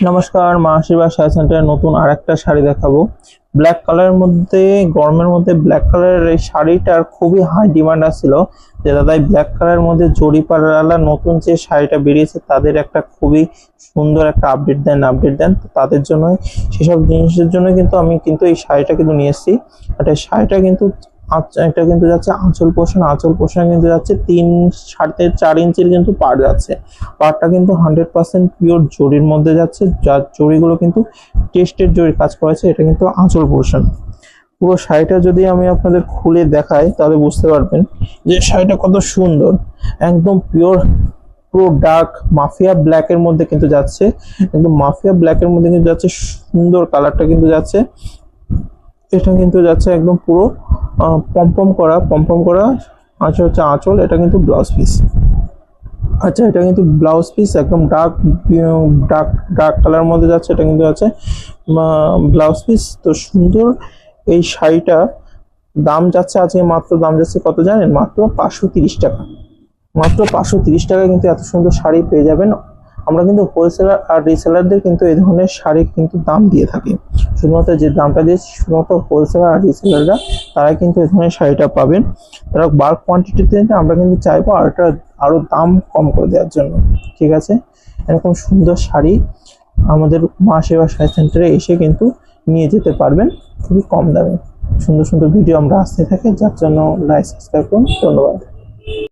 নমস্কার, মা আশীর্বাদ শাড়ি সেন্টারে নতুন আরেকটা শাড়ি দেখাবো। ব্ল্যাক কালারের মধ্যে, গরমের মধ্যে ব্ল্যাক কালারের এই শাড়িটার খুবই হাই ডিমান্ড আছিল, যে দাদা ব্ল্যাক কালারের মধ্যে জরিপাড়ালা নতুন যে শাড়িটা বেরিয়েছে তাদের একটা খুবই সুন্দর একটা আপডেট দেন। তো তাদের জন্য সেসব জিনিসের জন্য কিন্তু আমি এই শাড়িটা কিন্তু নিয়ে এসেছি। এটা শাড়িটা কিন্তু এটা কিন্তু যাচ্ছে আঁচল পোষণ কিন্তু যাচ্ছে 3.5-4 ইঞ্চির কিন্তু পাড় যাচ্ছে। পাড়টা কিন্তু 100% পিওর জরির মধ্যে যাচ্ছে, যার জরিগুলো কিন্তু টেস্টের জরি কাজ করেছে। এটা কিন্তু আঁচল পোষণ। পুরো শাড়িটা যদি আমি আপনাদের খুলে দেখাই তাহলে বুঝতে পারবেন যে শাড়িটা কত সুন্দর। একদম পিওর পুরো ডার্ক মাফিয়া ব্ল্যাক এর মধ্যে কিন্তু যাচ্ছে, একদম মাফিয়া ব্ল্যাক এর মধ্যে কিন্তু যাচ্ছে, সুন্দর কালারটা কিন্তু যাচ্ছে। এটা কিন্তু যাচ্ছে একদম পুরো পমপম করা। আচ্ছা হচ্ছে আঁচল, এটা কিন্তু ব্লাউজ পিস। আচ্ছা, এটা কিন্তু ব্লাউজ পিস একদম ডার্ক কালার মধ্যে যাচ্ছে। এটা কিন্তু আছে ব্লাউজ পিস। তো সুন্দর এই শাড়িটা দাম যাচ্ছে আজকে দাম যাচ্ছে কত জানেন? মাত্র 530 টাকা। মাত্র 530 টাকা কিন্তু এত সুন্দর শাড়ি পেয়ে যাবেন। আমরা কিন্তু হোলসেলার আর রিসেলারদের কিন্তু এই ধরনের শাড়ি কিন্তু দাম দিয়ে থাকি। শুধুমাত্র যে দামটা দিয়েছি শুধুমাত্র হোলসেলার আর রিসেলাররা, তারা কিন্তু এই ধরনের শাড়িটা পাবেন। তারা বাল্ক কোয়ান্টিটিতে আমরা কিন্তু চাইবো আরো দাম কম করে দেওয়ার জন্য। ঠিক আছে, এরকম সুন্দর শাড়ি আমাদের মা সেবা শাড়ি সেন্টারে এসে কিন্তু নিয়ে যেতে পারবেন খুবই কম দামে। সুন্দর সুন্দর ভিডিও আমরা আসতে থাকি, যার জন্য লাইক সাবস্ক্রাইব করুন। ধন্যবাদ।